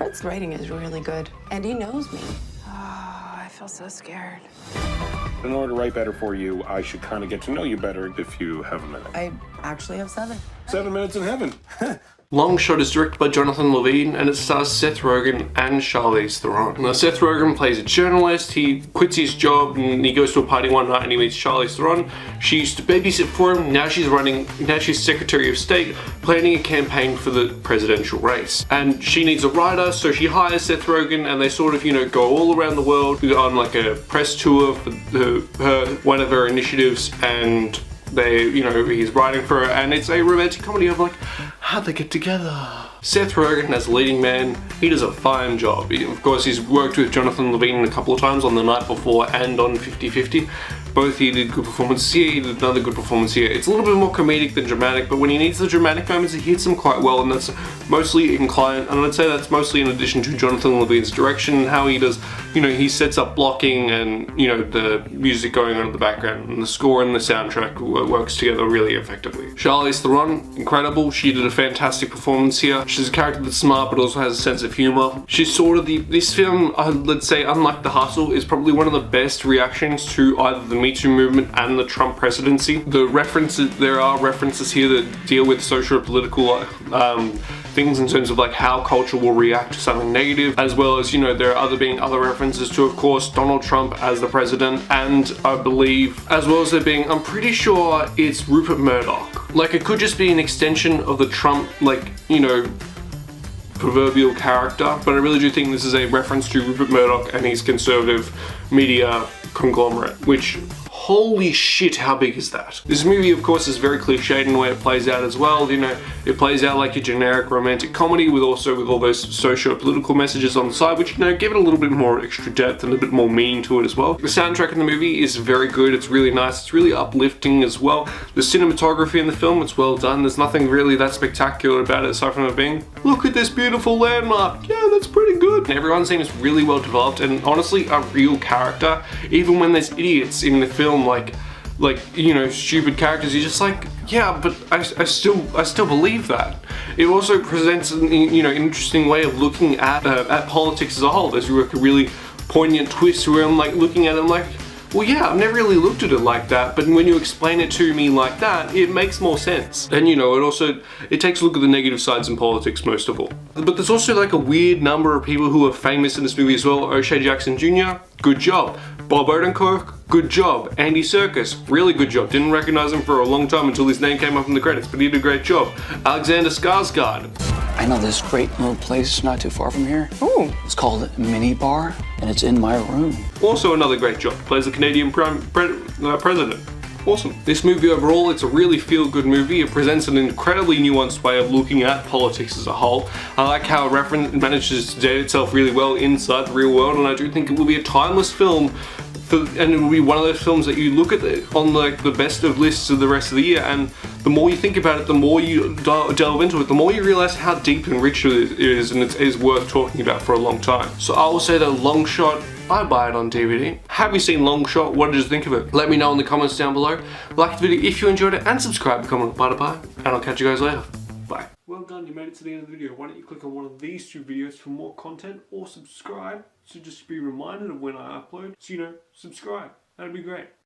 Fred's writing is really good, and he knows me. Oh, I feel so scared. In order to write better for you, I should kind of get to know you better if you have a minute. I actually have 7. 7 minutes in heaven. Long Shot is directed by Jonathan Levine and it stars Seth Rogen and Charlize Theron. Now Seth Rogen plays a journalist. He quits his job and he goes to a party one night and he meets Charlize Theron. She used to babysit for him. Now she's Secretary of State, planning a campaign for the presidential race. And she needs a writer, so she hires Seth Rogen and they sort of, go all around the world on like a press tour for one of her initiatives, and he's writing for her, and it's a romantic comedy of like, how'd they get together? Seth Rogen as leading man, he does a fine job. Of course, he's worked with Jonathan Levine a couple of times on The Night Before and on 50-50. Both he did good performances here, he did another good performance here. It's a little bit more comedic than dramatic, but when he needs the dramatic moments, he hits them quite well, and that's mostly inclined, and I'd say that's mostly in addition to Jonathan Levine's direction and how he does, he sets up blocking and, the music going on in the background, and the score and the soundtrack works together really effectively. Charlize Theron, incredible. She did a fantastic performance here. She's a character that's smart but also has a sense of humor. She's sort of this film, let's say, unlike The Hustle, is probably one of the best reactions to either the Me Too movement and the Trump presidency. There are references here that deal with socio-political things in terms of like how culture will react to something negative, as well as, there are other references to, of course, Donald Trump as the president, and I believe, as well as there being, I'm pretty sure it's Rupert Murdoch. Like, it could just be an extension of the Trump, proverbial character, but I really do think this is a reference to Rupert Murdoch and his conservative media conglomerate, which, holy shit, how big is that? This movie, of course, is very cliched in the way it plays out as well. It plays out like a generic romantic comedy with all those socio-political messages on the side, which, give it a little bit more extra depth and a bit more meaning to it as well. The soundtrack in the movie is very good. It's really nice. It's really uplifting as well. The cinematography in the film, it's well done. There's nothing really that spectacular about it aside from it being, look at this beautiful landmark. Yeah, that's pretty good. And everyone seems really well developed and honestly a real character. Even when there's idiots in the film, like stupid characters, you're just like, yeah, but I still believe that. It also presents an interesting way of looking at politics as a whole. There's like a really poignant twist where I'm like looking at it, I'm like, well, yeah, I've never really looked at it like that, but when you explain it to me like that, it makes more sense. And it takes a look at the negative sides in politics most of all. But there's also like a weird number of people who are famous in this movie as well. O'Shea Jackson Jr., good job. Bob Odenkirk, good job. Andy Serkis, really good job. Didn't recognize him for a long time until his name came up in the credits, but he did a great job. Alexander Skarsgård. I know this great little place not too far from here. Ooh. It's called Mini Bar, and it's in my room. Also another great job. Plays the Canadian president. Awesome. This movie overall, it's a really feel-good movie. It presents an incredibly nuanced way of looking at politics as a whole. I like how it manages to date itself really well inside the real world, and I do think it will be a timeless film. And it will be one of those films that you look at on the best of lists of the rest of the year, and the more you think about it, the more you delve into it, the more you realize how deep and rich it is, and it is worth talking about for a long time. So I will say that Long Shot, I buy it on DVD. Have you seen Long Shot? What did you think of it? Let me know in the comments down below. Like the video if you enjoyed it, and subscribe to comment on Platypus, and I'll catch you guys later. Bye. Well done, you made it to the end of the video. Why don't you click on one of these 2 videos for more content, or subscribe, so just to be reminded of when I upload. So subscribe. That'd be great.